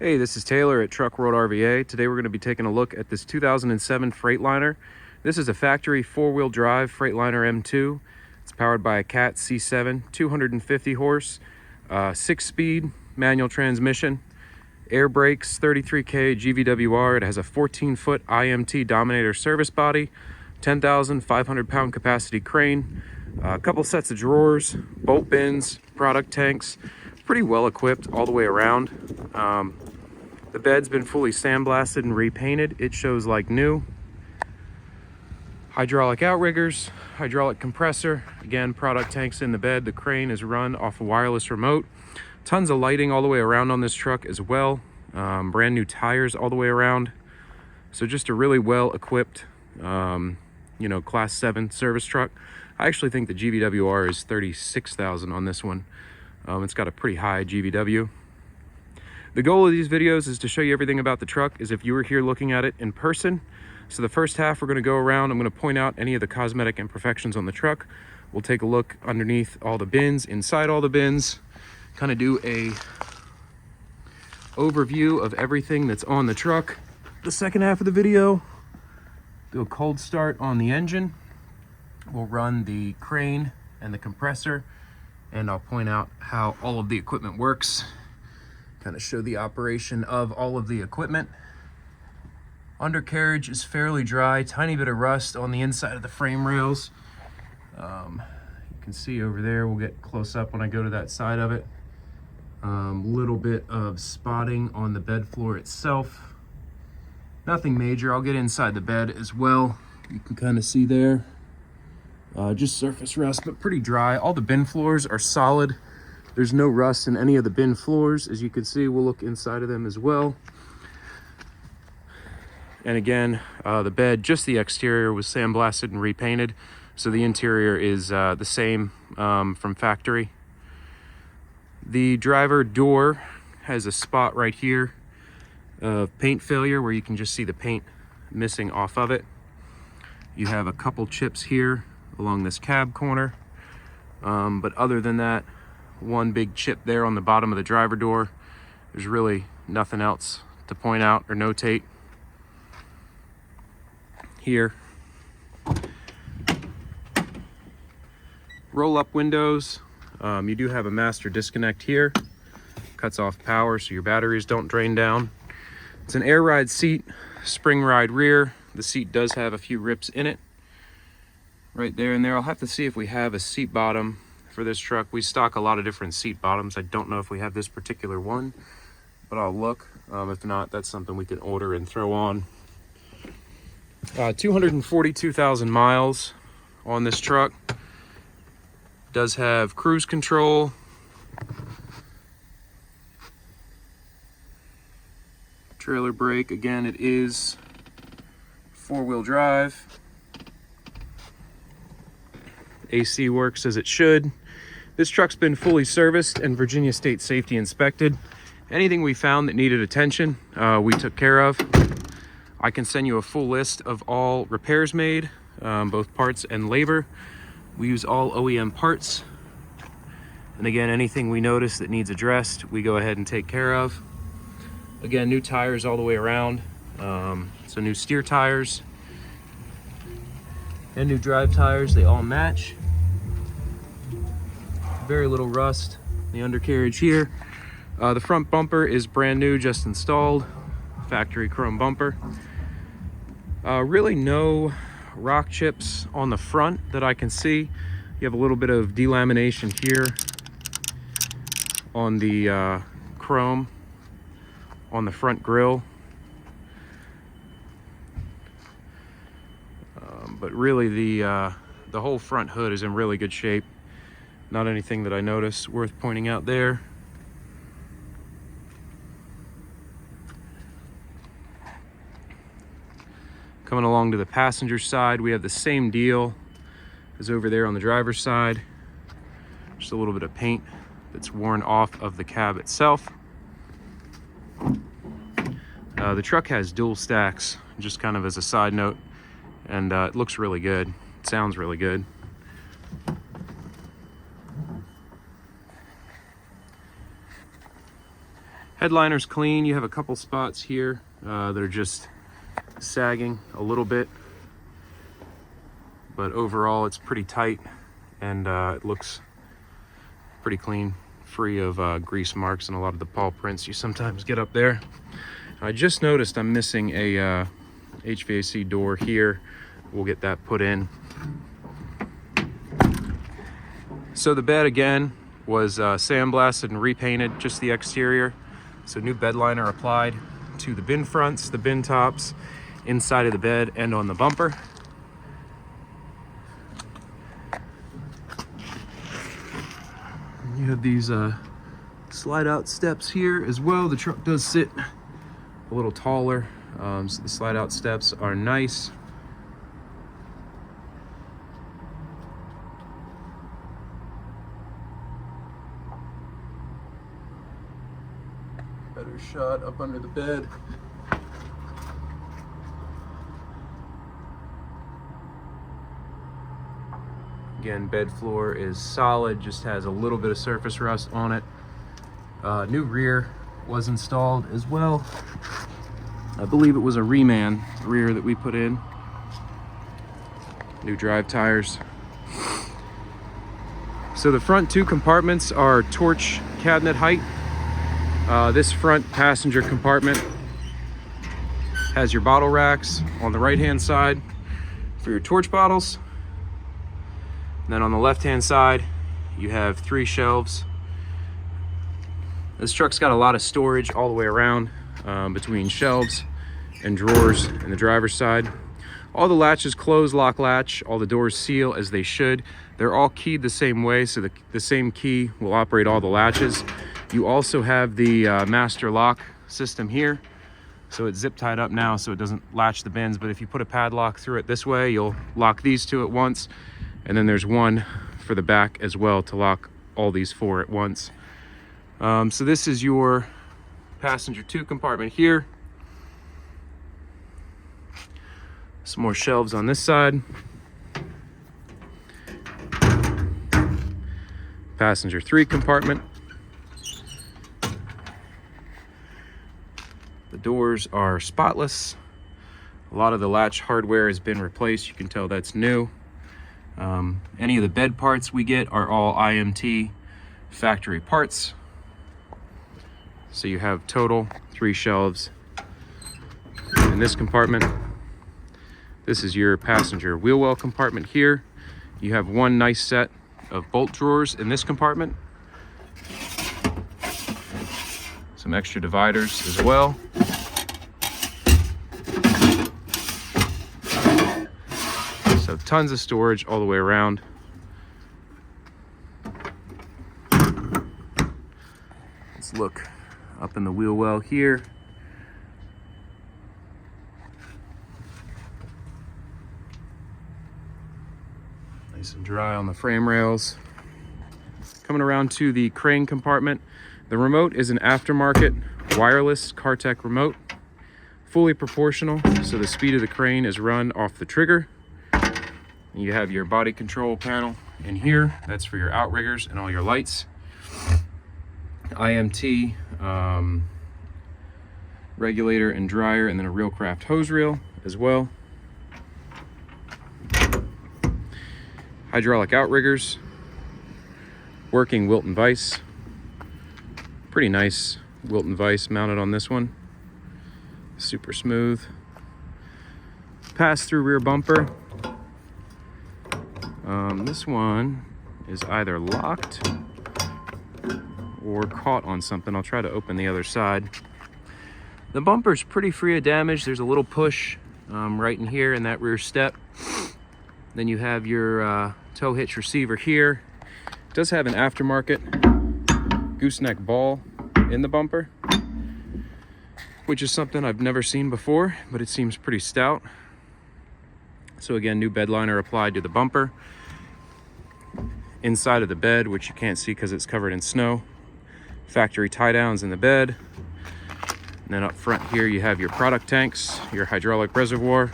Hey, this is Taylor at Truck World RVA. Today we're going to be taking a look at this 2007 Freightliner. This is a factory four-wheel drive Freightliner M2. It's powered by a Cat C7, 250 horse, 6-speed manual transmission, air brakes, 33K GVWR. It has a 14-foot IMT Dominator service body, 10,500 pound capacity crane, a couple sets of drawers, bolt bins, product tanks. Pretty well equipped all the way around. The bed's been fully sandblasted and repainted. It shows like new. Hydraulic outriggers, hydraulic compressor. Again, product tanks in the bed. The crane is run off a wireless remote. Tons of lighting all the way around on this truck as well. Brand new tires all the way around. So just a really well equipped, class 7 service truck. I actually think the GVWR is 36,000 on this one. It's got a pretty high GVW. The goal of these videos is to show you everything about the truck as if you were here looking at it in person. So the first half, we're going to go around. I'm going to point out any of the cosmetic imperfections on the truck. We'll take a look underneath all the bins, inside all the bins, kind of do a overview of everything that's on the truck. The second half of the video, do a cold start on the engine. We'll run the crane and the compressor, and I'll point out how all of the equipment works. Kind of show the operation of all of the equipment. Undercarriage is fairly dry, tiny bit of rust on the inside of the frame rails. You can see over there, we'll get close up when I go to that side of it. Little bit of spotting on the bed floor itself. Nothing major. I'll get inside the bed as well. You can kind of see there. Just surface rust, but pretty dry. All the bin floors are solid. There's no rust in any of the bin floors. As you can see, we'll look inside of them as well. And again, the bed, just the exterior was sandblasted and repainted. So the interior is the same from factory. The driver door has a spot right here of paint failure where you can just see the paint missing off of it. You have a couple chips here along this cab corner. But other than that, one big chip there on the bottom of the driver door. There's really nothing else to point out or notate here. Roll up windows. You do have a master disconnect here. Cuts off power so your batteries don't drain down. It's an air ride seat, spring ride rear. The seat does have a few rips in it right there and there. I'll have to see if we have a seat bottom for this truck. We stock a lot of different seat bottoms. I don't know if we have this particular one, but I'll look. If not, that's something we can order and throw on. 242,000 miles on this truck. Does have cruise control. Trailer brake. Again, it is four-wheel drive. AC works as it should. This truck's been fully serviced and Virginia State Safety inspected. Anything we found that needed attention, we took care of. I can send you a full list of all repairs made, both parts and labor. We use all OEM parts. And again, anything we notice that needs addressed, we go ahead and take care of. Again, new tires all the way around. So new steer tires and new drive tires, they all match. Very little rust. The undercarriage here. The front bumper is brand new, just installed. Factory chrome bumper. Really no rock chips on the front that I can see. You have a little bit of delamination here on the chrome on the front grille. But really the whole front hood is in really good shape. Not anything that I noticed worth pointing out there. Coming along to the passenger side, we have the same deal as over there on the driver's side. Just a little bit of paint that's worn off of the cab itself. The truck has dual stacks, just kind of as a side note, and it looks really good. It sounds really good. Headliner's clean. You have a couple spots here that are just sagging a little bit, but overall it's pretty tight, and it looks pretty clean, free of grease marks and a lot of the paw prints you sometimes get up there. I just noticed I'm missing a HVAC door here. We'll get that put in. So the bed again was sandblasted and repainted, just the exterior. So new bed liner applied to the bin fronts, the bin tops, inside of the bed, and on the bumper. You have these slide out steps here as well. The truck does sit a little taller, so the slide out steps are nice. Better shot up under the bed. Again, bed floor is solid, just has a little bit of surface rust on it. New rear was installed as well. I believe it was a reman rear that we put in. New drive tires. So the front two compartments are torch cabinet height. This front passenger compartment has your bottle racks on the right hand side for your torch bottles. And then on the left hand side you have 3 shelves. This truck's got a lot of storage all the way around, between shelves and drawers in the driver's side. All the latches close, lock latch, all the doors seal as they should. They're all keyed the same way, so the same key will operate all the latches. You also have the master lock system here. So it's zip tied up now so it doesn't latch the bins, but if you put a padlock through it this way, you'll lock these 2 at once. And then there's one for the back as well to lock all these 4 at once. So this is your passenger 2 compartment here. Some more shelves on this side. Passenger 3 compartment. The doors are spotless. A lot of the latch hardware has been replaced. You can tell that's new. Any of the bed parts we get are all IMT factory parts. So you have total 3 shelves in this compartment. This is your passenger wheel well compartment here. You have 1 nice set of bolt drawers in this compartment. Some extra dividers as well. So tons of storage all the way around. Let's look up in the wheel well here. Nice and dry on the frame rails. Coming around to the crane compartment. The remote is an aftermarket wireless CarTech remote, fully proportional, so the speed of the crane is run off the trigger. And you have your body control panel in here. That's for your outriggers and all your lights. IMT regulator and dryer, and then a Reelcraft hose reel as well. Hydraulic outriggers, working Wilton vise. Pretty nice Wilton vise mounted on this one. Super smooth. Pass-through rear bumper. This one is either locked or caught on something. I'll try to open the other side. The bumper's pretty free of damage. There's a little push right in here in that rear step. Then you have your tow hitch receiver here. It does have an aftermarket gooseneck ball in the bumper, which is something I've never seen before, but it seems pretty stout. So again, new bed liner applied to the bumper. Inside of the bed, which you can't see because it's covered in snow. Factory tie downs in the bed. And then up front here you have your product tanks, your hydraulic reservoir,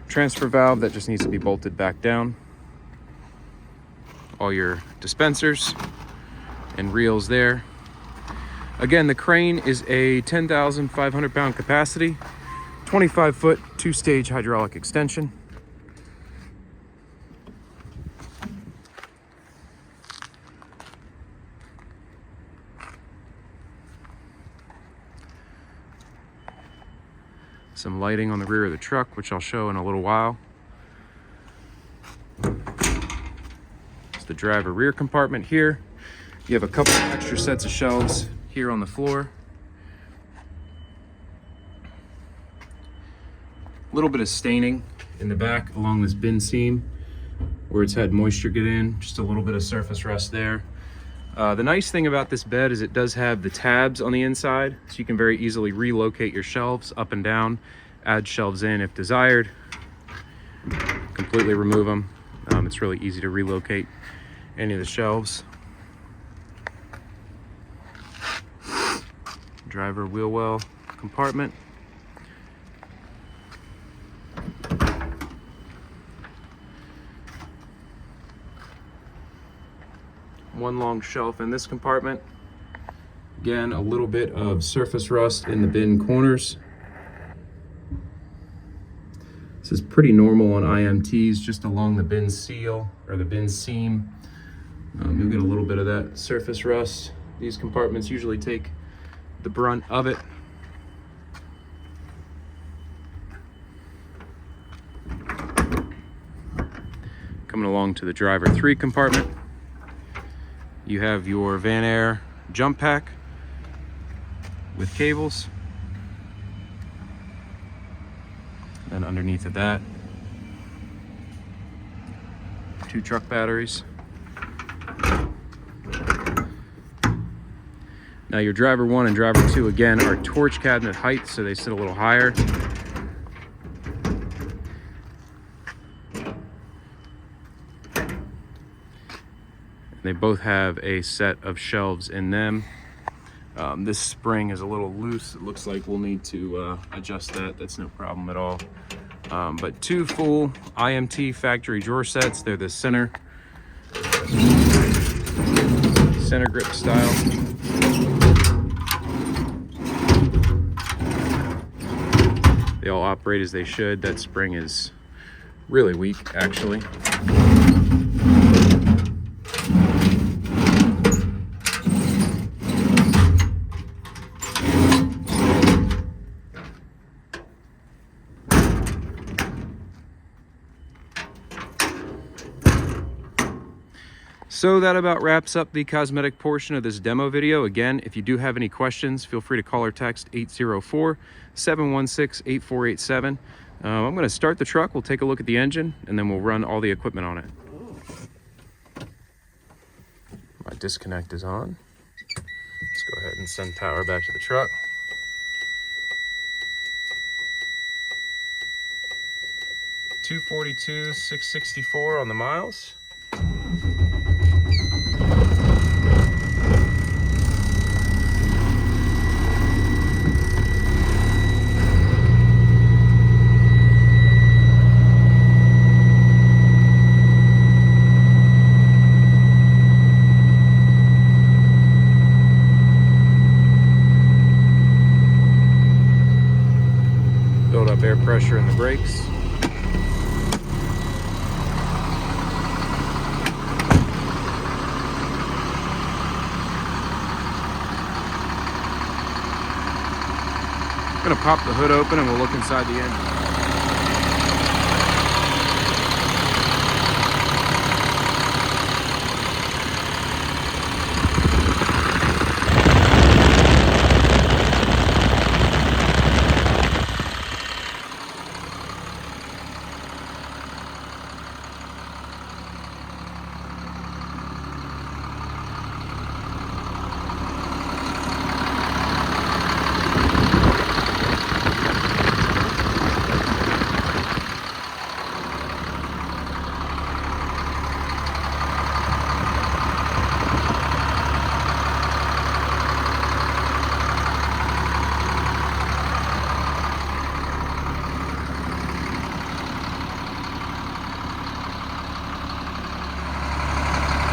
transfer valve that just needs to be bolted back down. All your dispensers and reels there. Again, the crane is a 10,500 pound capacity, 25-foot, 2-stage hydraulic extension. Some lighting on the rear of the truck, which I'll show in a little while. It's the driver rear compartment here. You have a couple extra sets of shelves here on the floor. A little bit of staining in the back along this bin seam where it's had moisture get in, just a little bit of surface rust there. The nice thing about this bed is it does have the tabs on the inside, so you can very easily relocate your shelves up and down, add shelves in if desired, completely remove them. It's really easy to relocate any of the shelves. Driver wheel well compartment. One long shelf in this compartment. Again, a little bit of surface rust in the bin corners. This is pretty normal on IMTs, just along the bin seal or the bin seam. You'll get a little bit of that surface rust. These compartments usually take the brunt of it. Coming along to the driver 3 compartment. You have your Van Air jump pack with cables. And underneath of that, 2 truck batteries. Now your driver 1 and driver 2 again are torch cabinet height, so they sit a little higher. They both have a set of shelves in them. This spring is a little loose. It looks like we'll need to adjust that. That's no problem at all. But 2 full IMT factory drawer sets. They're the center grip style. They all operate as they should. That spring is really weak, actually. So that about wraps up the cosmetic portion of this demo video. Again, if you do have any questions, feel free to call or text 804-716-8487. I'm going to start the truck. We'll take a look at the engine, and then we'll run all the equipment on it. My disconnect is on. Let's go ahead and send power back to the truck. $242,664 on the miles. Build up air pressure in the brakes. I'm gonna pop the hood open and we'll look inside the engine.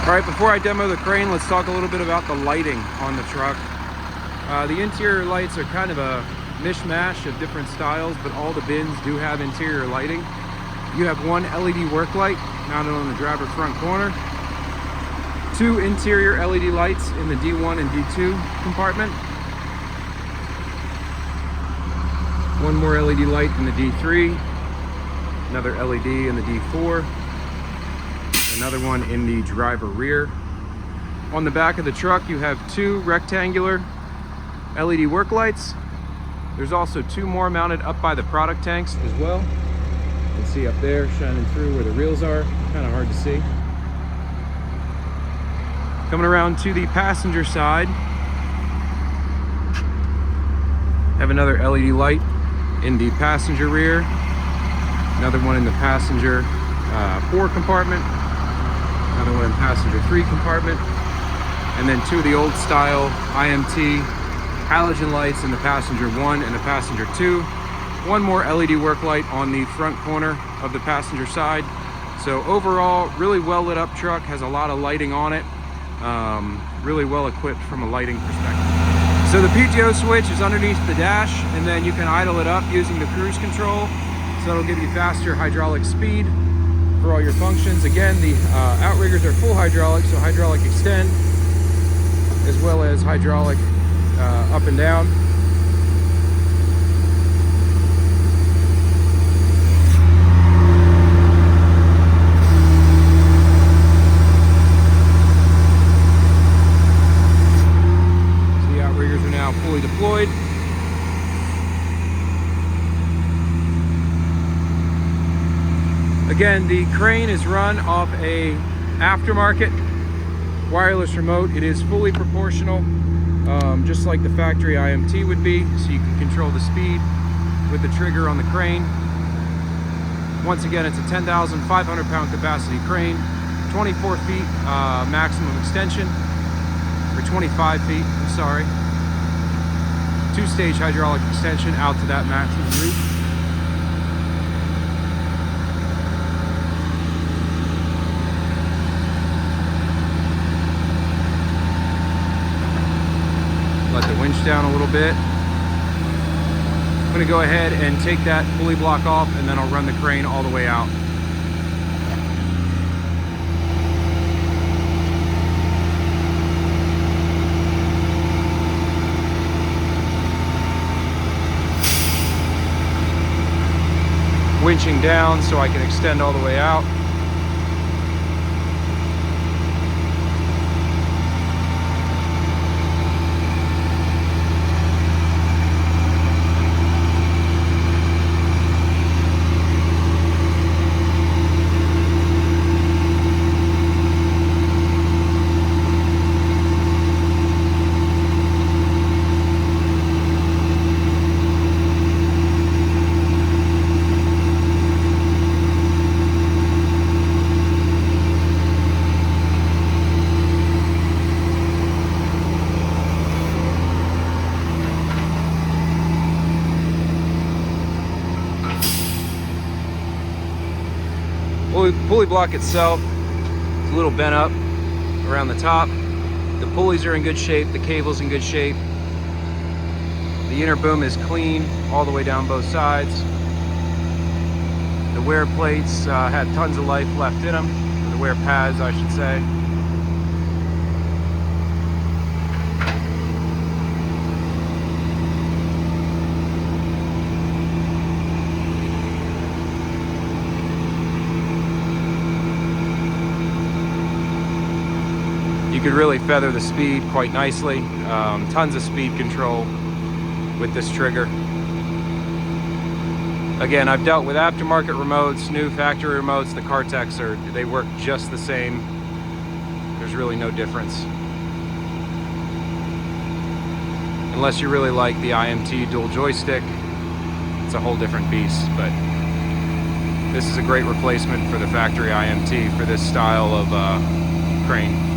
All right, before I demo the crane, let's talk a little bit about the lighting on the truck. The interior lights are kind of a mishmash of different styles, but all the bins do have interior lighting. You have one LED work light mounted on the driver front corner, 2 interior LED lights in the D1 and D2 compartment, 1 more LED light in the D3, another LED in the D4, another one in the driver rear. On the back of the truck, you have 2 rectangular LED work lights. There's also 2 more mounted up by the product tanks as well. You can see up there shining through where the reels are, kind of hard to see. Coming around to the passenger side, have another LED light in the passenger rear, another one in the passenger 4 compartment, another one in passenger 3 compartment, and then 2 of the old style IMT halogen lights in the passenger 1 and the passenger 2. 1 more LED work light on the front corner of the passenger side. So overall, really well lit up truck, has a lot of lighting on it. Really well equipped from a lighting perspective. So the PTO switch is underneath the dash, and then you can idle it up using the cruise control. So it'll give you faster hydraulic speed for all your functions. Again, the outriggers are full hydraulic, so hydraulic extend as well as hydraulic up and down. So the outriggers are now fully deployed. Again, the crane is run off a aftermarket wireless remote. It is fully proportional, just like the factory IMT would be, so you can control the speed with the trigger on the crane. Once again, it's a 10,500 pound capacity crane, 24 feet maximum extension, or 25 feet, I'm sorry. 2-stage hydraulic extension out to that maximum reach. Let the winch down a little bit. I'm going to go ahead and take that pulley block off, and then I'll run the crane all the way out. Winching down so I can extend all the way out. Pulley block itself is a little bent up around the top. The pulleys are in good shape, the cable's in good shape. The inner boom is clean all the way down both sides. The wear plates had tons of life left in them, or the wear pads I should say. You could really feather the speed quite nicely. Tons of speed control with this trigger. Again, I've dealt with aftermarket remotes, new factory remotes. The Cartex they work just the same. There's really no difference. Unless you really like the IMT dual joystick, it's a whole different beast. But this is a great replacement for the factory IMT for this style of crane.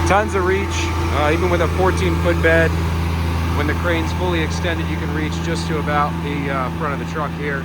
Tons of reach, even with a 14-foot bed. When the crane's fully extended, you can reach just to about the front of the truck here.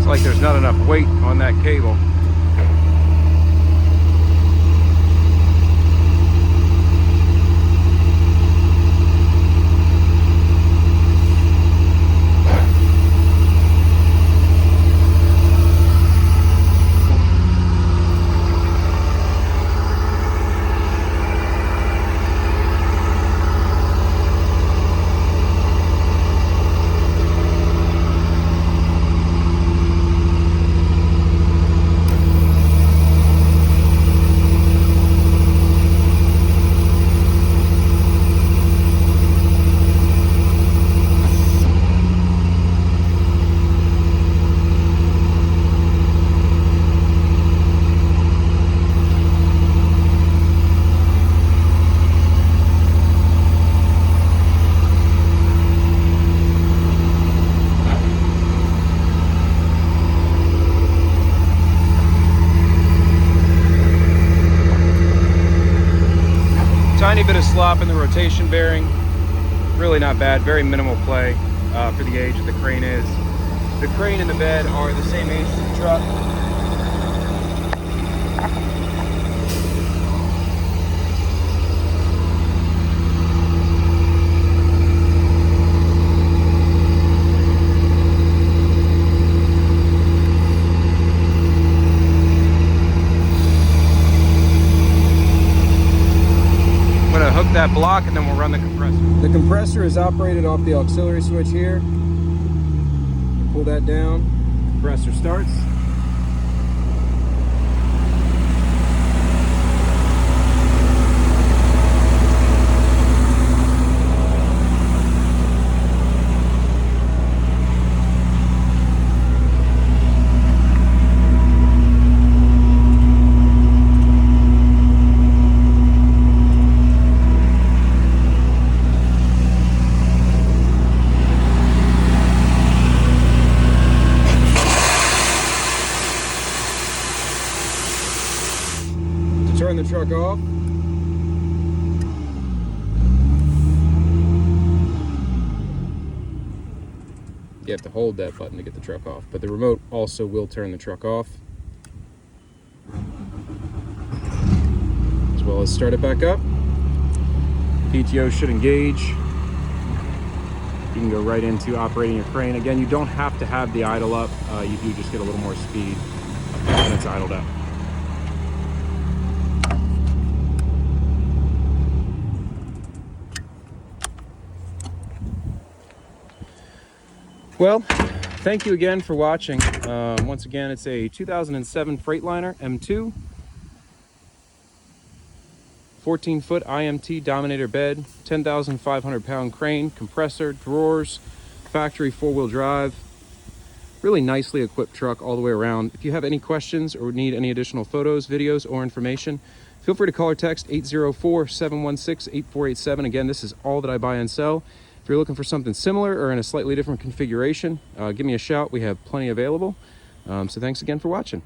Like there's not enough weight on that cable. Tiny bit of slop in the rotation bearing, really not bad, very minimal play for the age that the crane is. The crane and the bed are the same age as the truck. Hook that block and then we'll run the compressor. The compressor is operated off the auxiliary switch here. Pull that down, compressor starts. Turn the truck off. You have to hold that button to get the truck off, but the remote also will turn the truck off, as well as start it back up. PTO should engage. You can go right into operating your crane. Again, you don't have to have the idle up. You do just get a little more speed when it's idled up. Well, thank you again for watching. Once again, it's a 2007 Freightliner M2, 14-foot IMT Dominator bed, 10,500 pound crane, compressor, drawers, factory 4-wheel drive. Really nicely equipped truck all the way around. If you have any questions or need any additional photos, videos, or information, feel free to call or text 804-716-8487. Again, this is all that I buy and sell. If you're looking for something similar or in a slightly different configuration, give me a shout. We have plenty available. So thanks again for watching.